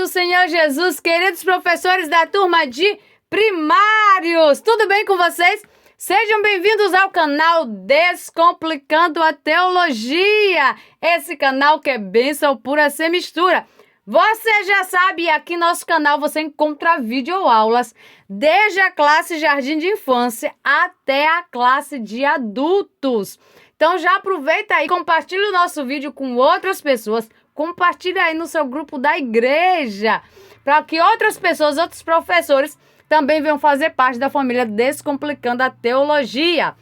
do Senhor Jesus, queridos professores da turma de primários, tudo bem com vocês? Sejam bem-vindos ao canal Descomplicando a Teologia, esse canal que é bênção pura sem mistura. Você já sabe, aqui no nosso canal você encontra videoaulas desde a classe Jardim de Infância até a classe de adultos. Então já aproveita aí, compartilha o nosso vídeo com outras pessoas, compartilha aí no seu grupo da igreja, para que outras pessoas, outros professores também venham fazer parte da família Descomplicando a Teologia.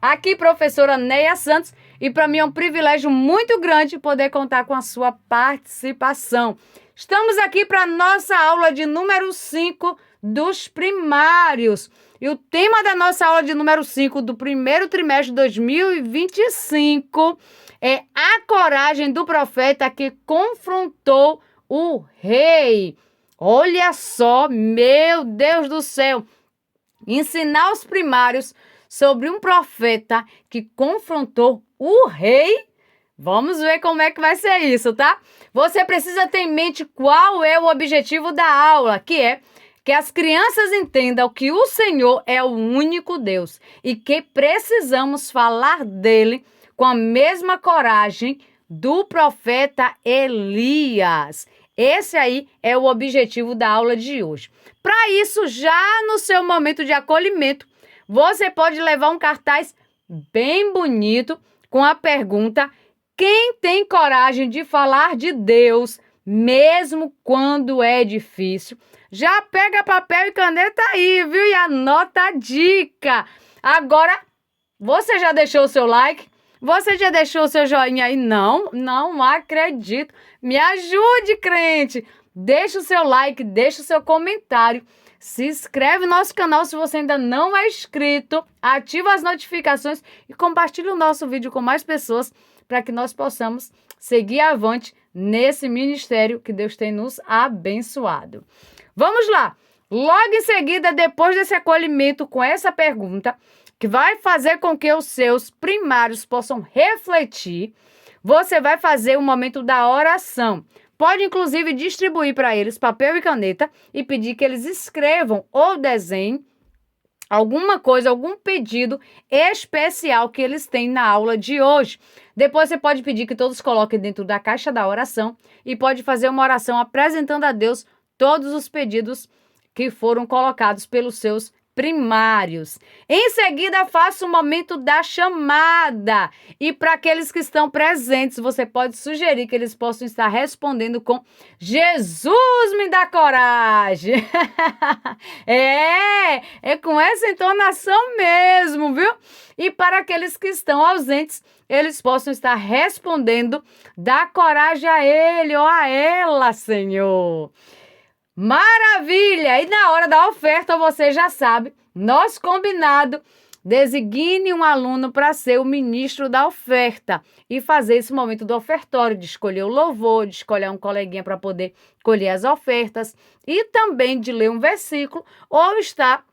Aqui, professora Neia Santos, e para mim é um privilégio muito grande poder contar com a sua participação. Estamos aqui para a nossa aula de número 5 dos primários. E o tema da nossa aula de número 5 do primeiro trimestre de 2025 é a coragem do profeta que confrontou o rei. Olha só, meu Deus do céu, ensinar os primários sobre um profeta que confrontou o rei. Vamos ver como é que vai ser isso, tá? Você precisa ter em mente qual é o objetivo da aula, que é que as crianças entendam que o Senhor é o único Deus e que precisamos falar dele com a mesma coragem do profeta Elias. Esse aí é o objetivo da aula de hoje. Para isso, já no seu momento de acolhimento, você pode levar um cartaz bem bonito com a pergunta: quem tem coragem de falar de Deus, mesmo quando é difícil? Já pega papel e caneta aí, viu? E anota a dica. Agora, você já deixou o seu like? Você já deixou o seu joinha aí? Não acredito. Me ajude, crente. Deixa o seu like, deixa o seu comentário. Se inscreve no nosso canal se você ainda não é inscrito. Ativa as notificações e compartilha o nosso vídeo com mais pessoas para que nós possamos seguir avante nesse ministério que Deus tem nos abençoado. Vamos lá. Logo em seguida, depois desse acolhimento com essa pergunta, que vai fazer com que os seus primários possam refletir, você vai fazer o momento da oração. Pode, inclusive, distribuir para eles papel e caneta e pedir que eles escrevam ou desenhem alguma coisa, algum pedido especial que eles têm na aula de hoje. Depois você pode pedir que todos coloquem dentro da caixa da oração e pode fazer uma oração apresentando a Deus todos os pedidos que foram colocados pelos seus primários. Em seguida, faça o momento da chamada. E para aqueles que estão presentes, você pode sugerir que eles possam estar respondendo com: Jesus me dá coragem. É com essa entonação mesmo, viu? E para aqueles que estão ausentes, eles possam estar respondendo: dá coragem a ele ou a ela, Senhor. Maravilha! E na hora da oferta, você já sabe, nosso combinado, designe um aluno para ser o ministro da oferta e fazer esse momento do ofertório, de escolher o louvor, de escolher um coleguinha para poder colher as ofertas e também de ler um versículo ou estar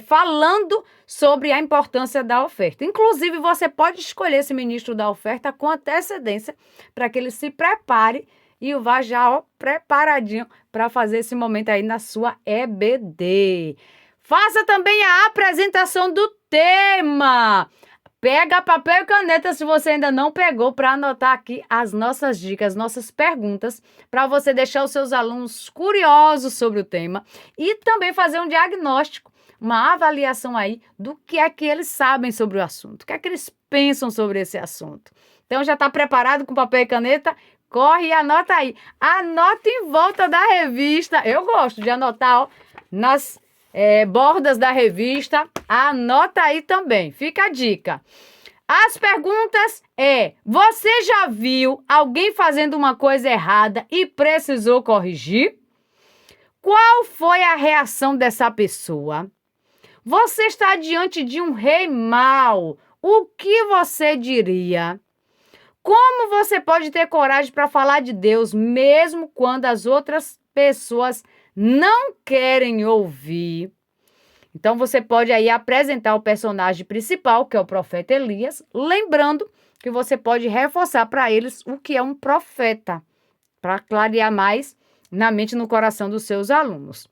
falando sobre a importância da oferta. Inclusive, você pode escolher esse ministro da oferta com antecedência para que ele se prepare e vá já preparadinho para fazer esse momento aí na sua EBD. Faça também a apresentação do tema. Pega papel e caneta se você ainda não pegou para anotar aqui as nossas dicas, nossas perguntas, para você deixar os seus alunos curiosos sobre o tema e também fazer um diagnóstico, uma avaliação aí do que é que eles sabem sobre o assunto, o que é que eles pensam sobre esse assunto. Então já está preparado com papel e caneta? Corre e anota aí. Anota em volta da revista. Eu gosto de anotar nas bordas da revista. Anota aí também. Fica a dica. As perguntas você já viu alguém fazendo uma coisa errada e precisou corrigir? Qual foi a reação dessa pessoa? Você está diante de um rei mau. O que você diria? Como você pode ter coragem para falar de Deus, mesmo quando as outras pessoas não querem ouvir? Então, você pode aí apresentar o personagem principal, que é o profeta Elias, lembrando que você pode reforçar para eles o que é um profeta, para clarear mais na mente e no coração dos seus alunos.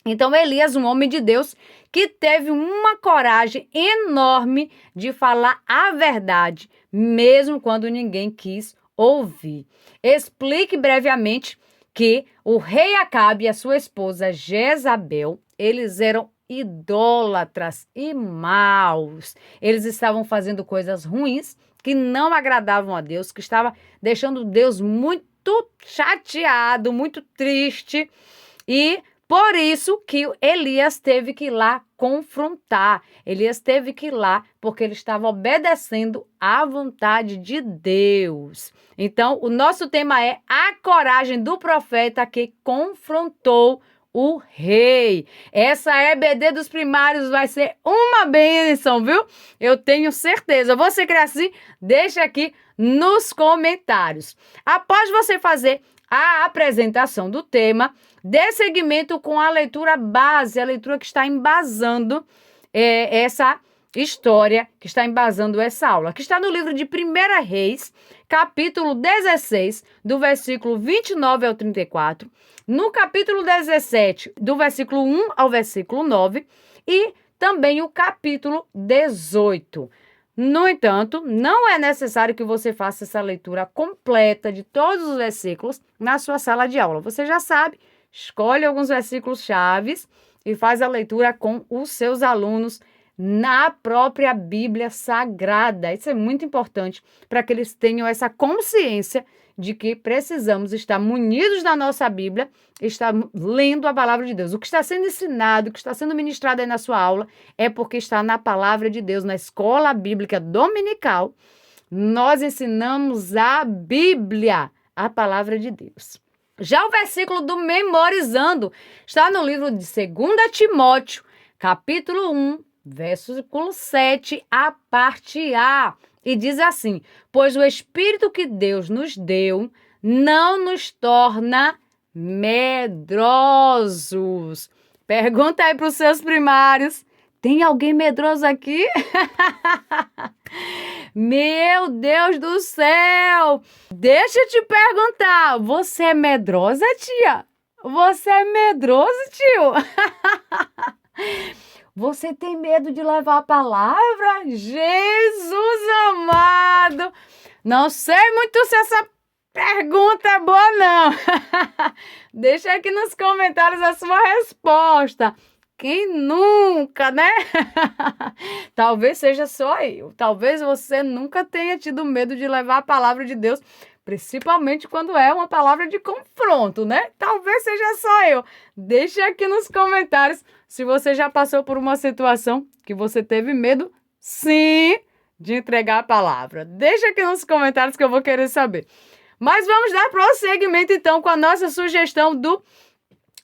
Então, Elias, um homem de Deus, que teve uma coragem enorme de falar a verdade, mesmo quando ninguém quis ouvir. Explique brevemente que o rei Acabe e a sua esposa Jezabel, eles eram idólatras e maus. Eles estavam fazendo coisas ruins que não agradavam a Deus, que estava deixando Deus muito chateado, muito triste, e por isso que Elias teve que ir lá confrontar. Elias teve que ir lá porque ele estava obedecendo à vontade de Deus. Então, o nosso tema é a coragem do profeta que confrontou o rei. Essa EBD dos primários vai ser uma bênção, viu? Eu tenho certeza. Você quer assim? Deixa aqui nos comentários. Após você fazer a apresentação do tema, dê seguimento com a leitura base, a leitura que está embasando essa história, que está embasando essa aula, que está no livro de 1 Reis, capítulo 16, do versículo 29 ao 34, no capítulo 17, do versículo 1 ao versículo 9, e também o capítulo 18. No entanto, não é necessário que você faça essa leitura completa de todos os versículos na sua sala de aula. Você já sabe, escolhe alguns versículos chaves e faz a leitura com os seus alunos na própria Bíblia Sagrada. Isso é muito importante para que eles tenham essa consciência de que precisamos estar munidos da nossa Bíblia, estar lendo a palavra de Deus. O que está sendo ensinado, o que está sendo ministrado aí na sua aula, é porque está na palavra de Deus, na escola bíblica dominical. Nós ensinamos a Bíblia, a palavra de Deus. Já o versículo do memorizando está no livro de 2 Timóteo, capítulo 1, versículo 7, a parte A. E diz assim: pois o Espírito que Deus nos deu não nos torna medrosos. Pergunta aí para os seus primários. Tem alguém medroso aqui? Meu Deus do céu! Deixa eu te perguntar. Você é medrosa, tia? Você é medroso, tio? Você tem medo de levar a palavra? Jesus amado! Não sei muito se essa pergunta é boa, não. Deixa aqui nos comentários a sua resposta. Quem nunca, né? Talvez seja só eu. Talvez você nunca tenha tido medo de levar a palavra de Deus, principalmente quando é uma palavra de confronto, né? Talvez seja só eu. Deixa aqui nos comentários se você já passou por uma situação que você teve medo, sim, de entregar a palavra. Deixa aqui nos comentários que eu vou querer saber. Mas vamos dar prosseguimento, então, com a nossa sugestão do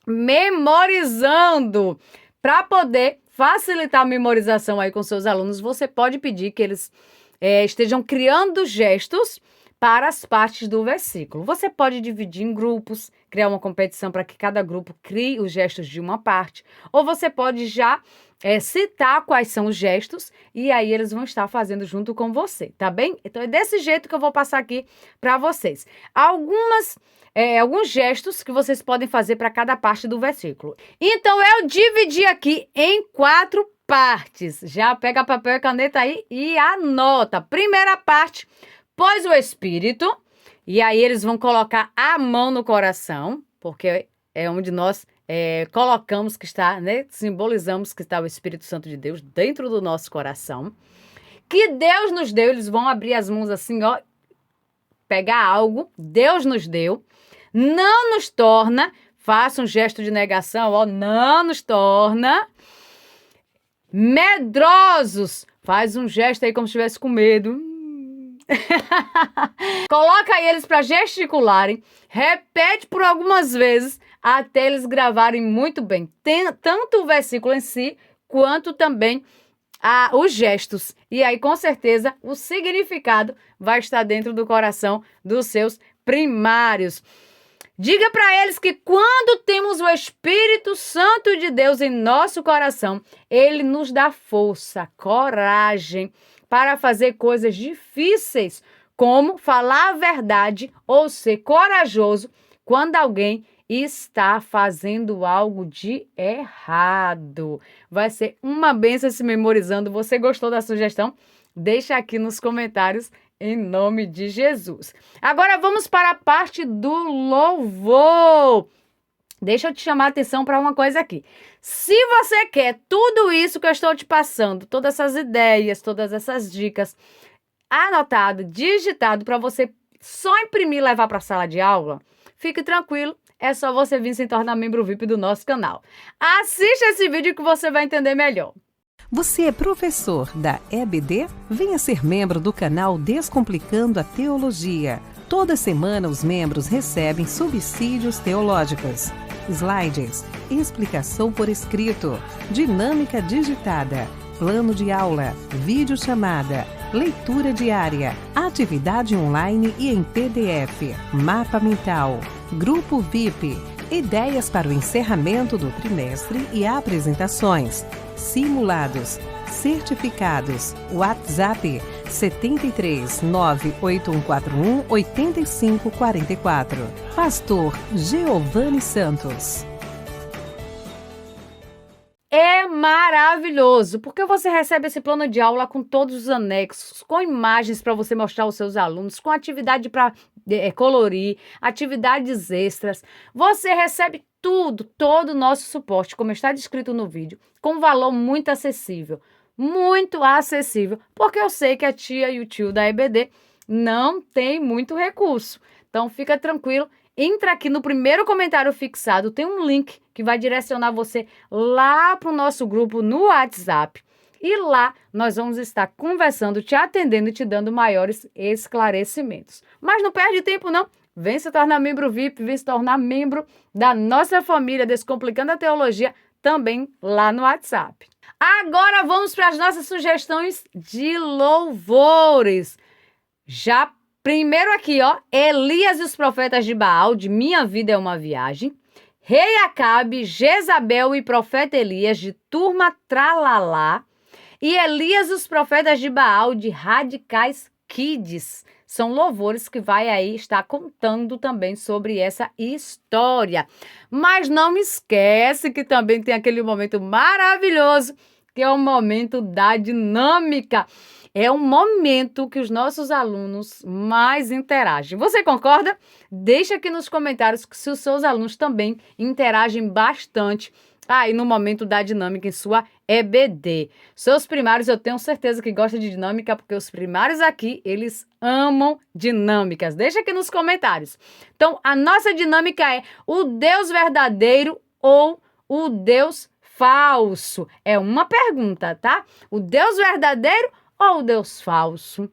memorizando. Para poder facilitar a memorização aí com seus alunos, você pode pedir que eles estejam criando gestos para as partes do versículo. Você pode dividir em grupos, criar uma competição para que cada grupo crie os gestos de uma parte, ou você pode já citar quais são os gestos e aí eles vão estar fazendo junto com você, tá bem? Então é desse jeito que eu vou passar aqui para vocês. Alguns gestos que vocês podem fazer para cada parte do versículo. Então eu dividi aqui em 4 partes. Já pega papel e caneta aí e anota. Primeira parte, pois o Espírito, e aí eles vão colocar a mão no coração, porque é onde nós colocamos que está, né? Simbolizamos que está o Espírito Santo de Deus dentro do nosso coração. Que Deus nos deu, eles vão abrir as mãos assim, ó, pegar algo, Deus nos deu, não nos torna, faça um gesto de negação, ó, não nos torna medrosos, faz um gesto aí como se estivesse com medo. Coloca aí eles para gesticularem, repete por algumas vezes até eles gravarem muito bem, tanto o versículo em si, quanto também os gestos. E aí, com certeza, o significado vai estar dentro do coração dos seus primários. Diga para eles que quando temos o Espírito Santo de Deus em nosso coração, ele nos dá força, coragem para fazer coisas difíceis, como falar a verdade ou ser corajoso quando alguém está fazendo algo de errado. Vai ser uma bênção se memorizando. Você gostou da sugestão? Deixa aqui nos comentários em nome de Jesus. Agora vamos para a parte do louvor. Deixa eu te chamar a atenção para uma coisa aqui. Se você quer tudo isso que eu estou te passando, todas essas ideias, todas essas dicas, anotado, digitado para você só imprimir e levar para a sala de aula, fique tranquilo, é só você vir se tornar membro VIP do nosso canal. Assista esse vídeo que você vai entender melhor. Você é professor da EBD? Venha ser membro do canal Descomplicando a Teologia. Toda semana os membros recebem subsídios teológicos, slides, explicação por escrito, dinâmica digitada, plano de aula, videochamada, leitura diária, atividade online e em PDF, mapa mental, grupo VIP, ideias para o encerramento do trimestre e apresentações, simulados, certificados, WhatsApp 73 98141 8544. Pastor Geovani Santos. É maravilhoso, porque você recebe esse plano de aula com todos os anexos, com imagens para você mostrar aos seus alunos, com atividade para colorir, atividades extras. Você recebe tudo, todo o nosso suporte, como está descrito no vídeo, com um valor muito acessível, porque eu sei que a tia e o tio da EBD não tem muito recurso. Então fica tranquilo. Entra aqui no primeiro comentário fixado, tem um link que vai direcionar você lá para o nosso grupo no WhatsApp. E lá nós vamos estar conversando, te atendendo e te dando maiores esclarecimentos. Mas não perde tempo não, vem se tornar membro VIP, vem se tornar membro da nossa família Descomplicando a Teologia, também lá no WhatsApp. Agora vamos para as nossas sugestões de louvores. Já primeiro aqui, ó, Elias e os profetas de Baal, de Minha Vida é uma Viagem. Rei Acabe, Jezabel e profeta Elias, de Turma Tralalá. E Elias e os profetas de Baal, de Radicais Kids. São louvores que vai aí estar contando também sobre essa história. Mas não esquece que também tem aquele momento maravilhoso, que é o momento da dinâmica. É um momento que os nossos alunos mais interagem. Você concorda? Deixa aqui nos comentários se os seus alunos também interagem bastante aí no momento da dinâmica em sua EBD. Seus primários eu tenho certeza que gostam de dinâmica, porque os primários aqui, eles amam dinâmicas. Deixa aqui nos comentários. Então, a nossa dinâmica é o Deus verdadeiro ou o Deus falso? É uma pergunta, tá? O Deus verdadeiro ou o Deus falso?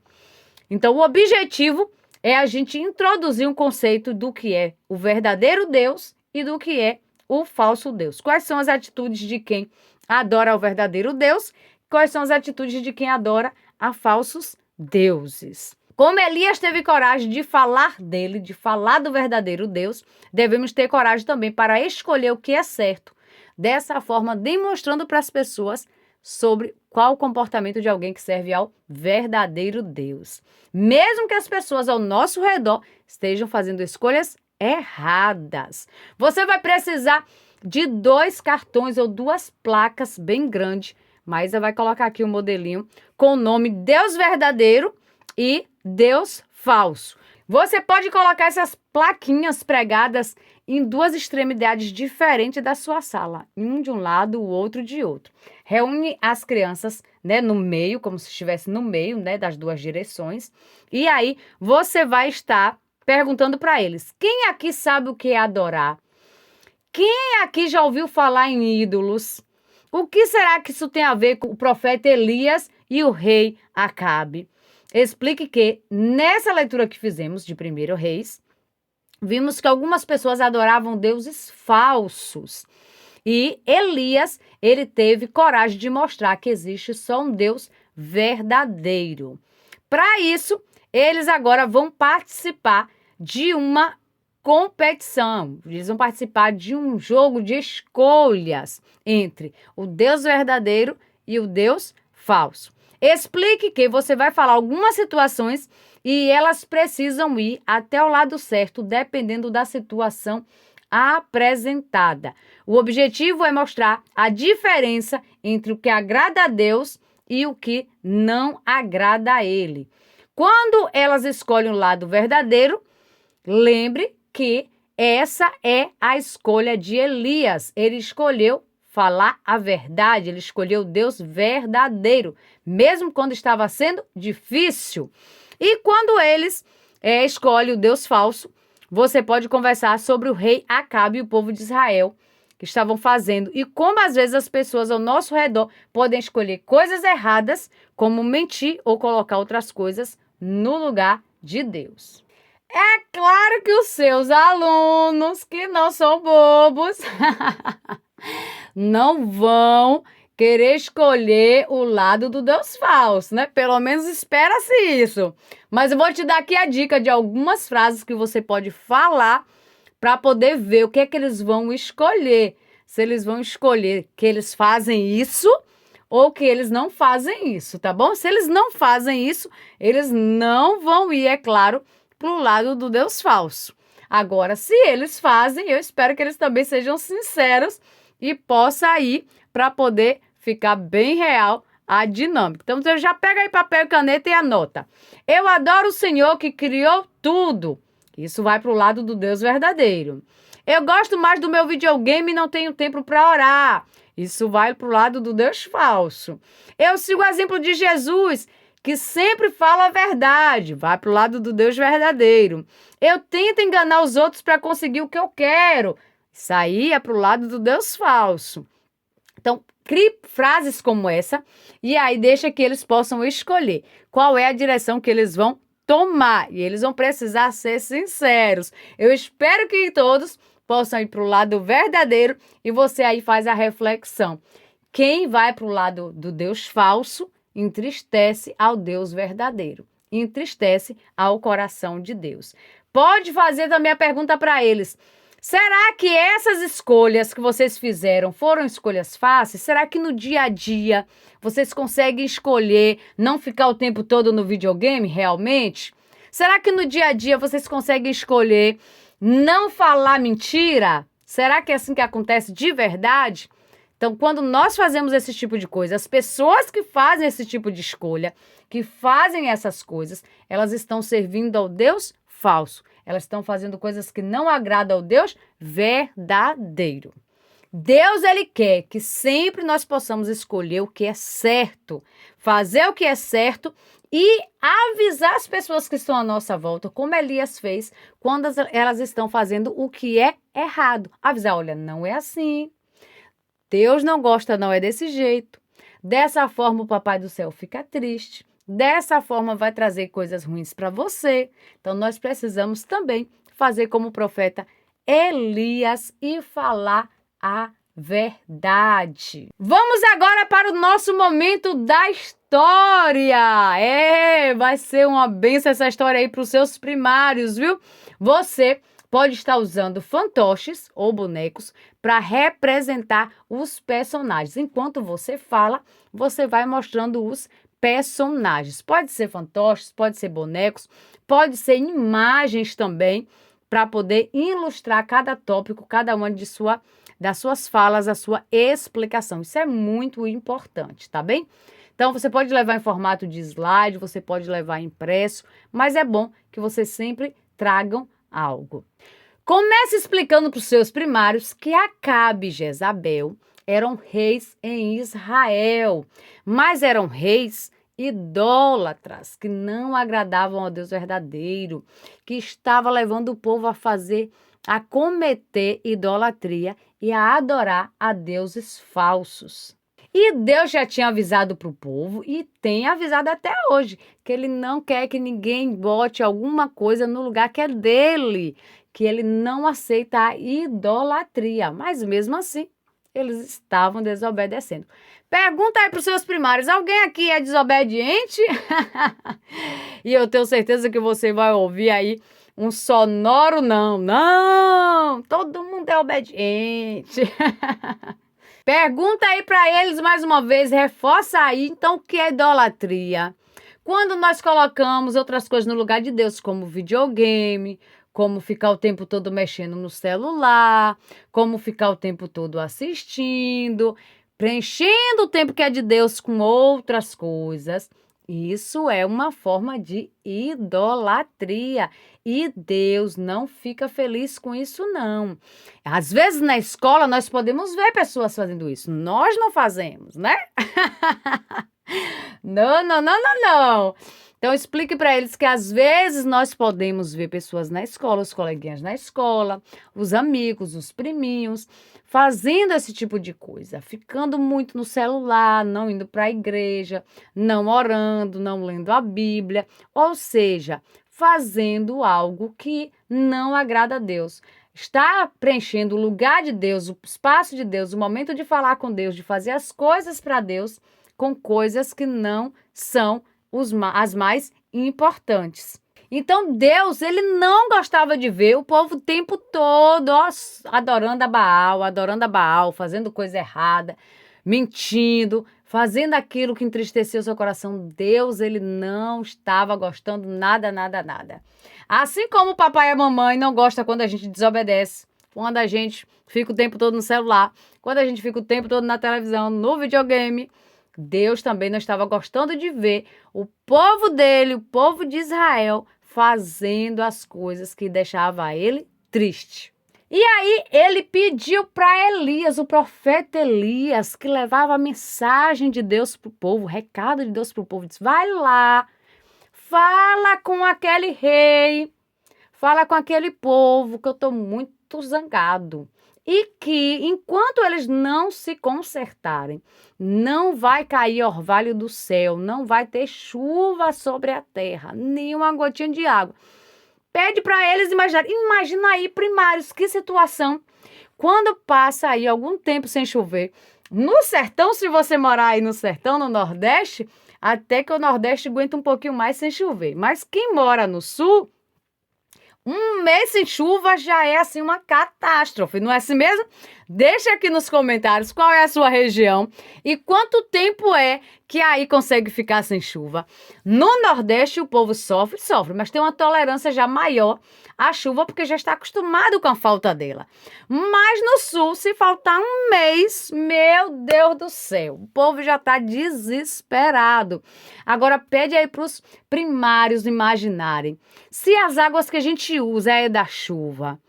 Então, o objetivo é a gente introduzir um conceito do que é o verdadeiro Deus e do que é o falso Deus. Quais são as atitudes de quem adora o verdadeiro Deus? Quais são as atitudes de quem adora a falsos deuses? Como Elias teve coragem de falar dele, de falar do verdadeiro Deus, devemos ter coragem também para escolher o que é certo. Dessa forma, demonstrando para as pessoas sobre qual o comportamento de alguém que serve ao verdadeiro Deus. Mesmo que as pessoas ao nosso redor estejam fazendo escolhas erradas. Você vai precisar de 2 cartões ou 2 placas bem grandes, mas você vai colocar aqui um modelinho com o nome Deus verdadeiro e Deus falso. Você pode colocar essas plaquinhas pregadas em 2 extremidades diferentes da sua sala, um de um lado, o outro de outro. Reúne as crianças, né, no meio, como se estivesse no meio, né, das 2 direções. E aí você vai estar perguntando para eles: quem aqui sabe o que é adorar? Quem aqui já ouviu falar em ídolos? O que será que isso tem a ver com o profeta Elias e o rei Acabe? Explique que nessa leitura que fizemos de 1 Reis, vimos que algumas pessoas adoravam deuses falsos. E Elias, ele teve coragem de mostrar que existe só um Deus verdadeiro. Para isso, eles agora vão participar de uma competição. Eles vão participar de um jogo de escolhas entre o Deus verdadeiro e o Deus falso. Explique que você vai falar algumas situações e elas precisam ir até o lado certo, dependendo da situação apresentada. O objetivo é mostrar a diferença entre o que agrada a Deus e o que não agrada a Ele. Quando elas escolhem o lado verdadeiro, lembre que essa é a escolha de Elias. Ele escolheu falar a verdade, ele escolheu Deus verdadeiro, mesmo quando estava sendo difícil. E quando eles escolhem o Deus falso, você pode conversar sobre o rei Acabe e o povo de Israel que estavam fazendo e como às vezes as pessoas ao nosso redor podem escolher coisas erradas, como mentir ou colocar outras coisas no lugar de Deus. É claro que os seus alunos, que não são bobos, não vão querer escolher o lado do Deus falso, né? Pelo menos espera-se isso. Mas eu vou te dar aqui a dica de algumas frases que você pode falar para poder ver o que é que eles vão escolher. Se eles vão escolher que eles fazem isso ou que eles não fazem isso, tá bom? Se eles não fazem isso, eles não vão ir, é claro, para o lado do Deus falso. Agora, se eles fazem, eu espero que eles também sejam sinceros e possam ir para poder ficar bem real a dinâmica. Então, você já pega aí papel e caneta e anota. Eu adoro o Senhor que criou tudo. Isso vai para o lado do Deus verdadeiro. Eu gosto mais do meu videogame e não tenho tempo para orar. Isso vai para o lado do Deus falso. Eu sigo o exemplo de Jesus, que sempre fala a verdade. Vai para o lado do Deus verdadeiro. Eu tento enganar os outros para conseguir o que eu quero. Isso aí é para o lado do Deus falso. Então, crie frases como essa e aí deixa que eles possam escolher qual é a direção que eles vão tomar. E eles vão precisar ser sinceros. Eu espero que todos possam ir para o lado verdadeiro e você aí faz a reflexão. Quem vai para o lado do Deus falso entristece ao Deus verdadeiro. Entristece ao coração de Deus. Pode fazer também a pergunta para eles. Será que essas escolhas que vocês fizeram foram escolhas fáceis? Será que no dia a dia vocês conseguem escolher não ficar o tempo todo no videogame realmente? Será que no dia a dia vocês conseguem escolher não falar mentira? Será que é assim que acontece de verdade? Então, quando nós fazemos esse tipo de coisa, as pessoas que fazem esse tipo de escolha, que fazem essas coisas, elas estão servindo ao Deus falso. Elas estão fazendo coisas que não agradam ao Deus verdadeiro. Deus, ele quer que sempre nós possamos escolher o que é certo, fazer o que é certo e avisar as pessoas que estão à nossa volta, como Elias fez quando elas estão fazendo o que é errado. Avisar, olha, não é assim. Deus não gosta, não é desse jeito. Dessa forma o Papai do Céu fica triste. Dessa forma vai trazer coisas ruins para você. Então nós precisamos também fazer como o profeta Elias e falar a verdade. Vamos agora para o nosso momento da história. Vai ser uma bênção essa história aí para os seus primários, viu? Você pode estar usando fantoches ou bonecos para representar os personagens. Enquanto você fala, você vai mostrando os personagens. Pode ser fantoches, pode ser bonecos, pode ser imagens também, para poder ilustrar cada tópico, cada uma das suas falas, a sua explicação. Isso é muito importante, tá bem? Então, você pode levar em formato de slide, você pode levar impresso, mas é bom que vocês sempre tragam algo. Comece explicando para os seus primários que Acabe e Jezabel eram reis em Israel, mas eram reis idólatras, que não agradavam ao Deus verdadeiro, que estava levando o povo a cometer idolatria e a adorar a deuses falsos. E Deus já tinha avisado para o povo e tem avisado até hoje que ele não quer que ninguém bote alguma coisa no lugar que é dele, que ele não aceita a idolatria, mas mesmo assim eles estavam desobedecendo. Pergunta aí para os seus primários, alguém aqui é desobediente? E eu tenho certeza que você vai ouvir aí um sonoro não, todo mundo é obediente. Pergunta aí para eles mais uma vez, reforça aí, então, o que é idolatria? Quando nós colocamos outras coisas no lugar de Deus, como videogame, como ficar o tempo todo mexendo no celular, como ficar o tempo todo assistindo, preenchendo o tempo que é de Deus com outras coisas. Isso é uma forma de idolatria. E Deus não fica feliz com isso, não. Às vezes na escola nós podemos ver pessoas fazendo isso. Nós não fazemos, né? Não, não, não, não, não. Então explique para eles que às vezes nós podemos ver pessoas na escola, os coleguinhas na escola, os amigos, os priminhos, fazendo esse tipo de coisa, ficando muito no celular, não indo para a igreja, não orando, não lendo a Bíblia, ou seja, fazendo algo que não agrada a Deus. Está preenchendo o lugar de Deus, o espaço de Deus, o momento de falar com Deus, de fazer as coisas para Deus, com coisas que não são as mais importantes. Então Deus, ele não gostava de ver o povo o tempo todo adorando a Baal, fazendo coisa errada, mentindo, fazendo aquilo que entristeceu seu coração. Deus, ele não estava gostando nada, nada, nada. Assim como o papai e a mamãe não gostam quando a gente desobedece, quando a gente fica o tempo todo no celular, quando a gente fica o tempo todo na televisão, no videogame, Deus também não estava gostando de ver o povo dele, o povo de Israel, fazendo as coisas que deixavam ele triste. E aí ele pediu para Elias, o profeta Elias, que levava a mensagem de Deus para o povo, o recado de Deus para o povo, disse: vai lá, fala com aquele rei, fala com aquele povo, que eu estou muito zangado. E que, enquanto eles não se consertarem, não vai cair orvalho do céu, não vai ter chuva sobre a terra, nem uma gotinha de água. Pede para eles imaginarem. Imagina aí, primários, que situação. Quando passa aí algum tempo sem chover, no sertão, se você morar aí no sertão, no Nordeste, até que o Nordeste aguenta um pouquinho mais sem chover. Mas quem mora no Sul, um mês sem chuva já é assim uma catástrofe, não é assim mesmo? Deixa aqui nos comentários qual é a sua região e quanto tempo é que aí consegue ficar sem chuva. No Nordeste o povo sofre, mas tem uma tolerância já maior à chuva porque já está acostumado com a falta dela. Mas no Sul, se faltar um mês, meu Deus do céu, o povo já está desesperado. Agora pede aí para os primários imaginarem. Se as águas que a gente usa é da chuva,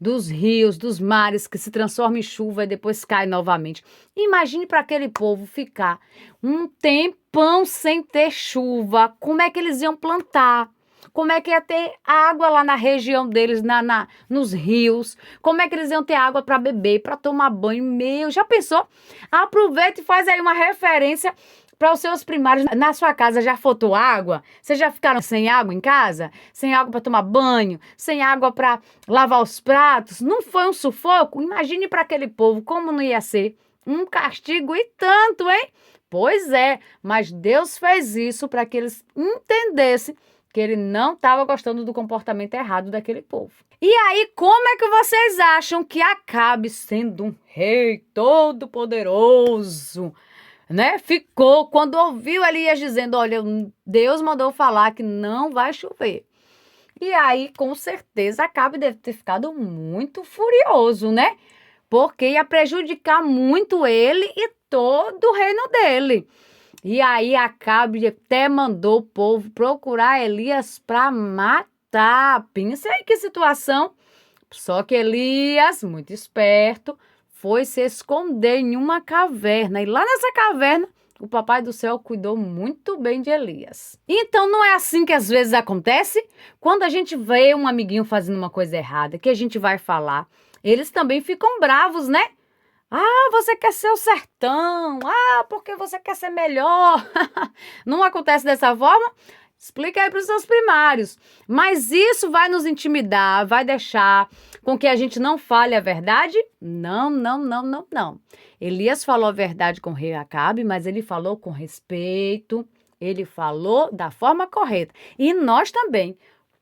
dos rios, dos mares que se transformam em chuva e depois cai novamente. Imagine para aquele povo ficar um tempão sem ter chuva. Como é que eles iam plantar? Como é que ia ter água lá na região deles, nos rios? Como é que eles iam ter água para beber, para tomar banho? Meu, já pensou? Aproveita e faz aí uma referência para os seus primários. Na sua casa já faltou água? Vocês já ficaram sem água em casa? Sem água para tomar banho? Sem água para lavar os pratos? Não foi um sufoco? Imagine para aquele povo como não ia ser um castigo e tanto, hein? Pois é, mas Deus fez isso para que eles entendessem que ele não estava gostando do comportamento errado daquele povo. E aí, como é que vocês acham que Acabe, sendo um rei todo poderoso, ficou quando ouviu Elias dizendo: olha, Deus mandou falar que não vai chover. E aí, com certeza, Acabe deve ter ficado muito furioso, porque ia prejudicar muito ele e todo o reino dele. E aí Acabe até mandou o povo procurar Elias para matar. Pensa aí que situação. Só que Elias, muito esperto, foi se esconder em uma caverna. E lá nessa caverna, o Papai do Céu cuidou muito bem de Elias. Então não é assim que às vezes acontece? Quando a gente vê um amiguinho fazendo uma coisa errada, que a gente vai falar, eles também ficam bravos, Ah, você quer ser o sertão. Ah, porque você quer ser melhor. Não acontece dessa forma? Explica aí para os seus primários. Mas isso vai nos intimidar, vai deixar com que a gente não fale a verdade? Não, não, não, não, não. Elias falou a verdade com o rei Acabe, mas ele falou com respeito, ele falou da forma correta. E nós também.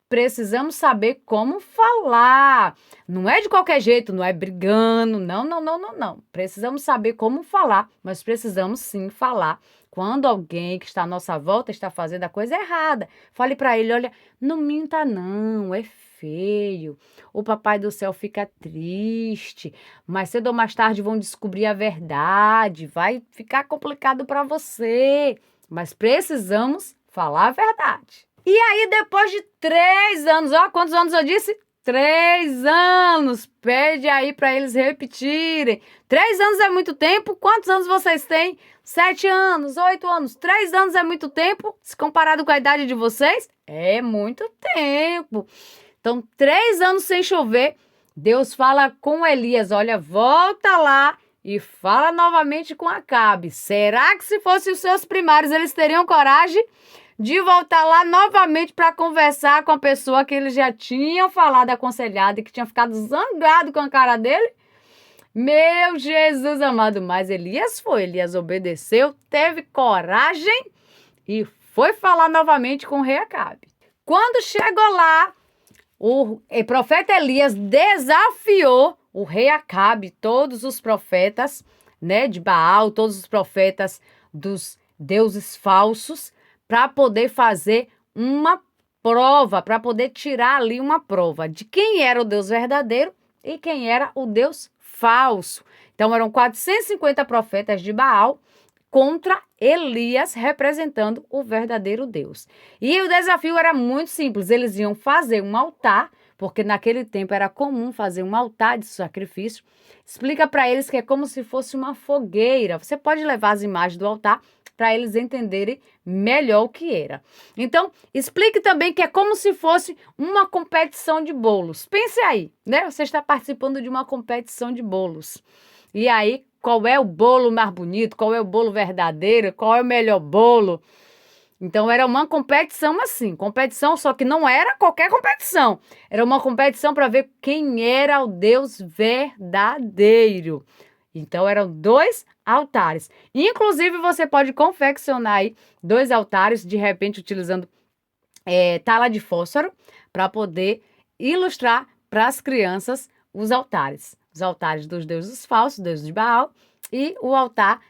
precisamos saber como falar. Não é de qualquer jeito, não é brigando, não, não, não, não, não. Precisamos saber como falar, mas precisamos sim falar quando alguém que está à nossa volta está fazendo a coisa errada. Fale para ele, olha, não minta não, é feio. O papai do céu fica triste, mas cedo ou mais tarde vão descobrir a verdade, vai ficar complicado para você. Mas precisamos falar a verdade. E aí, depois de 3 anos, ó, quantos anos eu disse? 3 anos. Pede aí para eles repetirem. 3 anos é muito tempo? Quantos anos vocês têm? 7 anos, 8 anos. 3 anos é muito tempo? Se comparado com a idade de vocês, é muito tempo. Então, 3 anos sem chover, Deus fala com Elias, olha, volta lá e fala novamente com Acabe. Será que se fossem os seus primários, eles teriam coragem de voltar lá novamente para conversar com a pessoa que eles já tinham falado, aconselhado e que tinha ficado zangado com a cara dele? Meu Jesus amado, mas Elias obedeceu, teve coragem e foi falar novamente com o rei Acabe. Quando chegou lá, o profeta Elias desafiou o rei Acabe, todos os profetas, né, de Baal, todos os profetas dos deuses falsos, para poder fazer uma prova, para poder tirar ali uma prova de quem era o Deus verdadeiro e quem era o Deus falso. Então eram 450 profetas de Baal contra Elias, representando o verdadeiro Deus. E o desafio era muito simples, eles iam fazer um altar, porque naquele tempo era comum fazer um altar de sacrifício. Explica para eles que é como se fosse uma fogueira. Você pode levar as imagens do altar para eles entenderem melhor o que era. Então, explique também que é como se fosse uma competição de bolos. Pense aí, né? Você está participando de uma competição de bolos. E aí, qual é o bolo mais bonito? Qual é o bolo verdadeiro? Qual é o melhor bolo? Então, era uma competição assim. Competição, só que não era qualquer competição. Era uma competição para ver quem era o Deus verdadeiro. Então, eram 2 altares. Inclusive, você pode confeccionar aí 2 altares, de repente, utilizando tala de fósforo, para poder ilustrar para as crianças os altares. Os altares dos deuses falsos, deuses de Baal, e o altar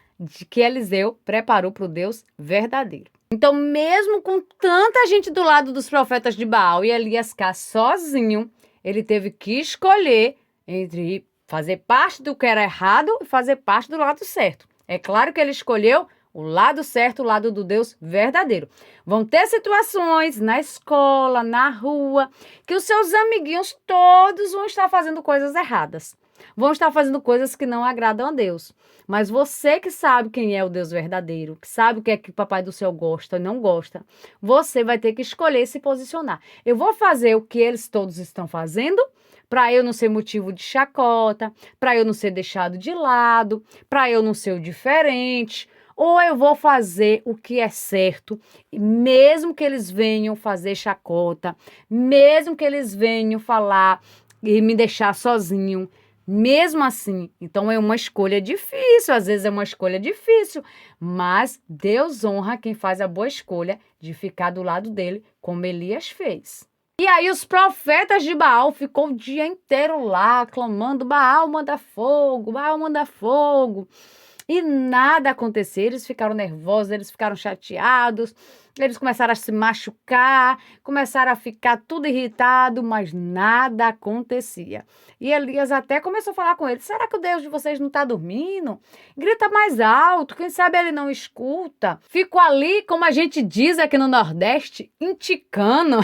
que Eliseu preparou para o Deus verdadeiro. Então, mesmo com tanta gente do lado dos profetas de Baal e Elias cá sozinho, ele teve que escolher entre fazer parte do que era errado e fazer parte do lado certo. É claro que ele escolheu o lado certo, o lado do Deus verdadeiro. Vão ter situações na escola, na rua, que os seus amiguinhos todos vão estar fazendo coisas erradas. Vão estar fazendo coisas que não agradam a Deus. Mas você que sabe quem é o Deus verdadeiro, que sabe o que é que o Papai do Céu gosta e não gosta, você vai ter que escolher se posicionar. Eu vou fazer o que eles todos estão fazendo, para eu não ser motivo de chacota, para eu não ser deixado de lado, para eu não ser o diferente, ou eu vou fazer o que é certo, mesmo que eles venham fazer chacota, mesmo que eles venham falar e me deixar sozinho, mesmo assim. Então é uma escolha difícil, às vezes é uma escolha difícil, mas Deus honra quem faz a boa escolha de ficar do lado dele, como Elias fez. E aí os profetas de Baal ficou o dia inteiro lá, clamando, Baal manda fogo, Baal manda fogo. E nada aconteceu, eles ficaram nervosos, eles ficaram chateados, eles começaram a se machucar, começaram a ficar tudo irritado, mas nada acontecia. E Elias até começou a falar com eles, será que o Deus de vocês não está dormindo? Grita mais alto, quem sabe ele não escuta. Fico ali, como a gente diz aqui no Nordeste, enticando.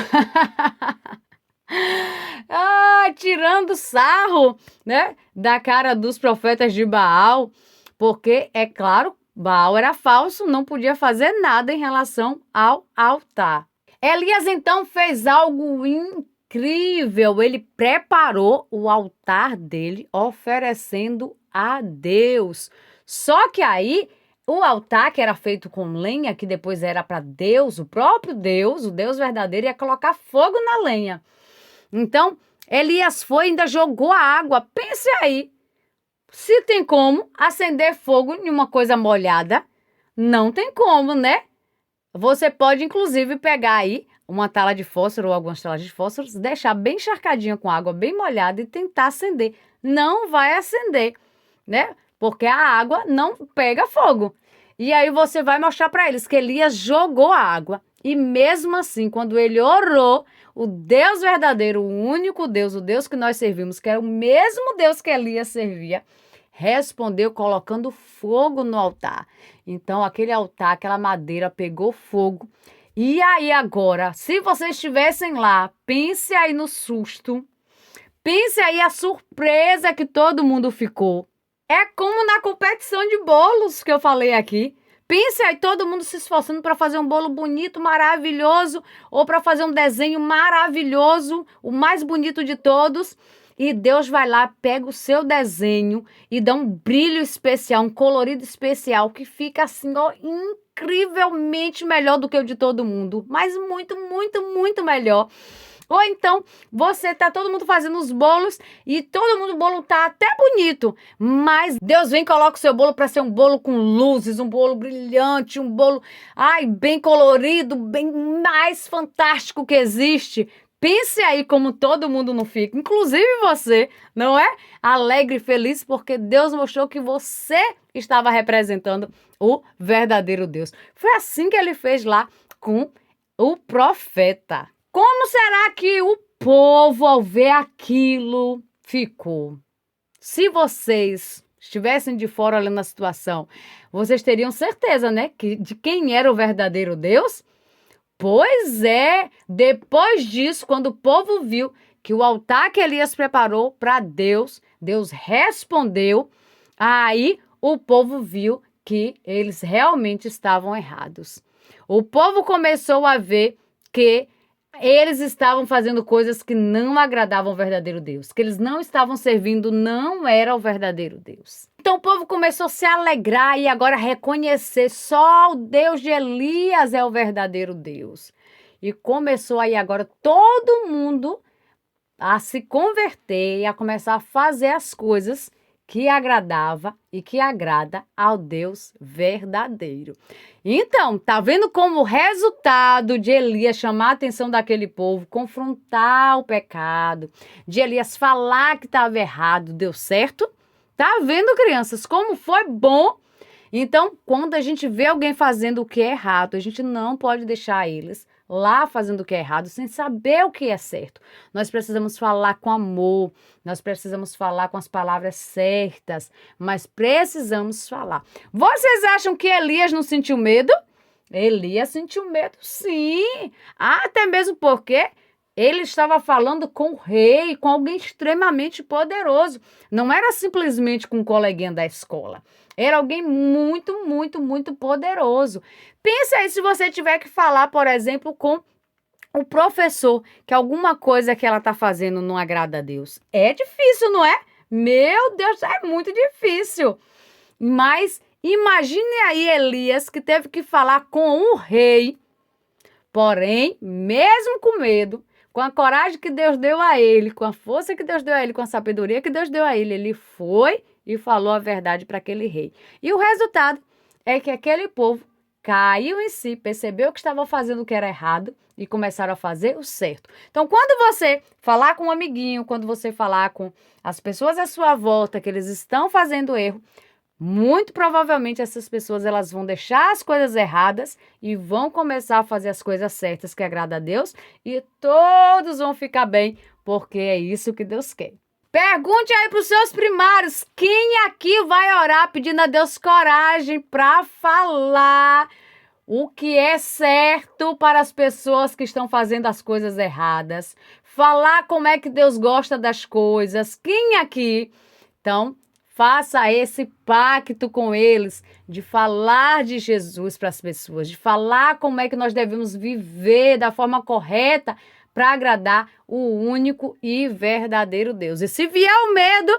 Tirando sarro, né, da cara dos profetas de Baal. Porque, é claro, Baal era falso, não podia fazer nada em relação ao altar. Elias, então, fez algo incrível. Ele preparou o altar dele, oferecendo a Deus. Só que aí, o altar que era feito com lenha, que depois era para Deus, o próprio Deus, o Deus verdadeiro, ia colocar fogo na lenha. Então, Elias foi e ainda jogou a água. Pense aí. Se tem como acender fogo em uma coisa molhada, não tem como, né? Você pode, inclusive, pegar aí uma tala de fósforo ou algumas talas de fósforo, deixar bem encharcadinha com água bem molhada e tentar acender. Não vai acender, né? Porque a água não pega fogo. E aí você vai mostrar para eles que Elias jogou a água. E mesmo assim, quando ele orou, o Deus verdadeiro, o único Deus, o Deus que nós servimos, que era o mesmo Deus que Elias servia, respondeu colocando fogo no altar. Então, aquele altar, aquela madeira pegou fogo. E aí agora, se vocês estivessem lá, pense aí no susto, pense aí a surpresa que todo mundo ficou. É como na competição de bolos que eu falei aqui. Pense aí todo mundo se esforçando para fazer um bolo bonito, maravilhoso, ou para fazer um desenho maravilhoso, o mais bonito de todos. E Deus vai lá, pega o seu desenho e dá um brilho especial, um colorido especial, que fica assim, ó, incrivelmente melhor do que o de todo mundo. Mas muito, muito, muito melhor. Ou então, todo mundo fazendo os bolos e o bolo tá até bonito, mas Deus vem e coloca o seu bolo para ser um bolo com luzes, um bolo brilhante, um bolo, bem colorido, bem mais fantástico que existe. Pense aí como todo mundo não fica, inclusive você, não é? Alegre e feliz porque Deus mostrou que você estava representando o verdadeiro Deus. Foi assim que ele fez lá com o profeta. Como será que o povo, ao ver aquilo, ficou? Se vocês estivessem de fora olhando a situação, vocês teriam certeza, né, de quem era o verdadeiro Deus? Pois é, depois disso, quando o povo viu que o altar que Elias preparou para Deus, Deus respondeu, aí o povo viu que eles realmente estavam errados. O povo começou a ver que eles estavam fazendo coisas que não agradavam ao verdadeiro Deus, que eles não estavam servindo, não era o verdadeiro Deus. Então o povo começou a se alegrar e agora reconhecer só o Deus de Elias é o verdadeiro Deus. E começou aí agora todo mundo a se converter e a começar a fazer as coisas que agradava e que agrada ao Deus verdadeiro. Então, tá vendo como o resultado de Elias chamar a atenção daquele povo, confrontar o pecado, de Elias falar que estava errado, deu certo? Tá vendo, crianças, como foi bom? Então, quando a gente vê alguém fazendo o que é errado, a gente não pode deixar eles lá fazendo o que é errado sem saber o que é certo. Nós precisamos falar com amor, nós precisamos falar com as palavras certas, mas precisamos falar. Vocês acham que Elias não sentiu medo? Elias sentiu medo, sim. Até mesmo porque ele estava falando com o rei, com alguém extremamente poderoso. Não era simplesmente com um coleguinha da escola. Era alguém muito, muito, muito poderoso. Pensa aí se você tiver que falar, por exemplo, com o professor, que alguma coisa que ela está fazendo não agrada a Deus. É difícil, não é? Meu Deus, é muito difícil. Mas imagine aí Elias, que teve que falar com o rei. Porém, mesmo com medo, com a coragem que Deus deu a ele, com a força que Deus deu a ele, com a sabedoria que Deus deu a ele foi e falou a verdade para aquele rei. E o resultado é que aquele povo caiu em si, percebeu que estava fazendo o que era errado e começaram a fazer o certo. Então, quando você falar com um amiguinho, quando você falar com as pessoas à sua volta que eles estão fazendo erro, muito provavelmente essas pessoas elas vão deixar as coisas erradas e vão começar a fazer as coisas certas que agradam a Deus e todos vão ficar bem, porque é isso que Deus quer. Pergunte aí para os seus primários, quem aqui vai orar pedindo a Deus coragem para falar o que é certo para as pessoas que estão fazendo as coisas erradas, falar como é que Deus gosta das coisas, quem aqui? Então, faça esse pacto com eles de falar de Jesus para as pessoas, de falar como é que nós devemos viver da forma correta para agradar o único e verdadeiro Deus. E se vier o medo,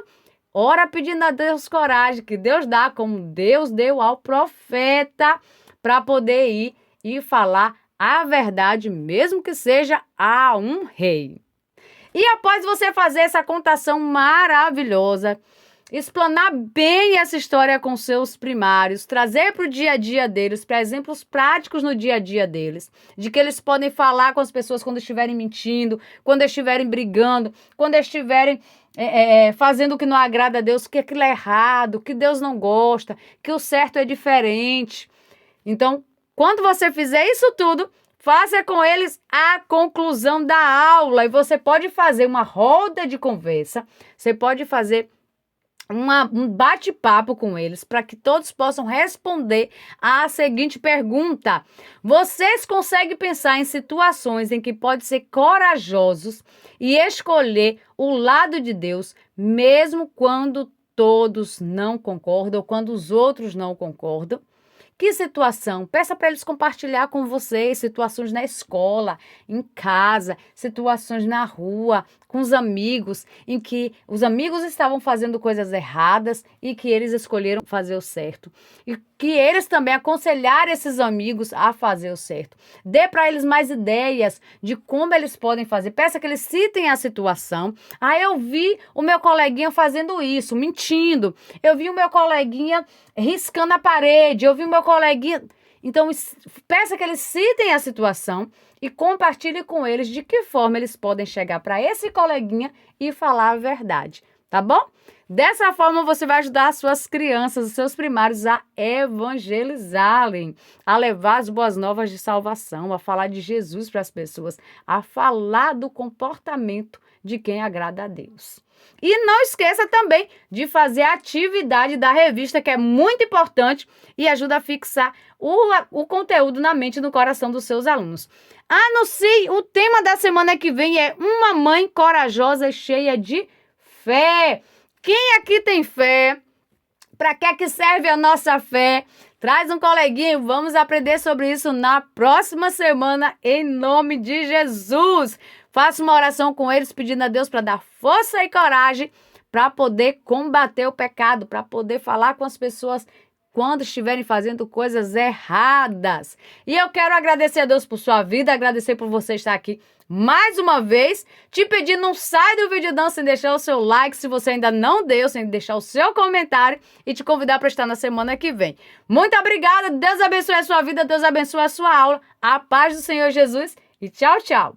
ora pedindo a Deus coragem, que Deus dá, como Deus deu ao profeta, para poder ir e falar a verdade, mesmo que seja a um rei. E após você fazer essa contação maravilhosa, explanar bem essa história com seus primários, trazer para o dia a dia deles, para exemplos práticos no dia a dia deles, de que eles podem falar com as pessoas quando estiverem mentindo, quando estiverem brigando, quando estiverem fazendo o que não agrada a Deus, que aquilo é errado, que Deus não gosta, que o certo é diferente. Então, quando você fizer isso tudo, faça com eles a conclusão da aula. E você pode fazer uma roda de conversa, você pode fazer um bate-papo com eles para que todos possam responder à seguinte pergunta: vocês conseguem pensar em situações em que pode ser corajosos e escolher o lado de Deus, mesmo quando todos não concordam ou quando os outros não concordam? Que situação? Peça para eles compartilhar com vocês situações na escola, em casa, situações na rua, com os amigos, em que os amigos estavam fazendo coisas erradas e que eles escolheram fazer o certo. E que eles também aconselharam esses amigos a fazer o certo. Dê para eles mais ideias de como eles podem fazer. Peça que eles citem a situação. Eu vi o meu coleguinha fazendo isso, mentindo. Eu vi o meu coleguinha riscando a parede. Eu vi o meu coleguinha... Então, peça que eles citem a situação e compartilhe com eles de que forma eles podem chegar para esse coleguinha e falar a verdade, tá bom? Dessa forma, você vai ajudar as suas crianças, os seus primários a evangelizarem, a levar as boas novas de salvação, a falar de Jesus para as pessoas, a falar do comportamento de quem agrada a Deus. E não esqueça também de fazer a atividade da revista, que é muito importante e ajuda a fixar o conteúdo na mente e no coração dos seus alunos. Anuncie, o tema da semana que vem é uma mãe corajosa e cheia de fé. Quem aqui tem fé? Para que serve a nossa fé? Traz um coleguinha, vamos aprender sobre isso na próxima semana, em nome de Jesus. Faça uma oração com eles, pedindo a Deus para dar força e coragem para poder combater o pecado, para poder falar com as pessoas quando estiverem fazendo coisas erradas. E eu quero agradecer a Deus por sua vida, agradecer por você estar aqui mais uma vez, te pedir, não sai do vídeo não sem deixar o seu like, se você ainda não deu, sem deixar o seu comentário e te convidar para estar na semana que vem. Muito obrigada, Deus abençoe a sua vida, Deus abençoe a sua aula, a paz do Senhor Jesus e tchau, tchau.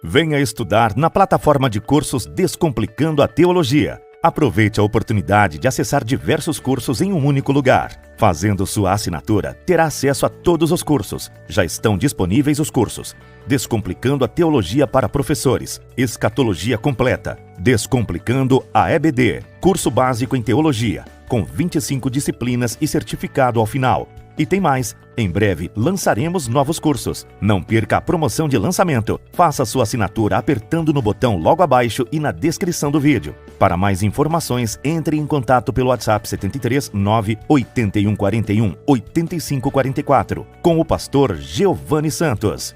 Venha estudar na plataforma de cursos Descomplicando a Teologia. Aproveite a oportunidade de acessar diversos cursos em um único lugar. Fazendo sua assinatura, terá acesso a todos os cursos. Já estão disponíveis os cursos: Descomplicando a Teologia para Professores, Escatologia Completa, Descomplicando a EBD, curso básico em Teologia, com 25 disciplinas e certificado ao final. E tem mais, em breve lançaremos novos cursos. Não perca a promoção de lançamento. Faça sua assinatura apertando no botão logo abaixo e na descrição do vídeo. Para mais informações, entre em contato pelo WhatsApp 73 98141 8544 com o pastor Giovanni Santos.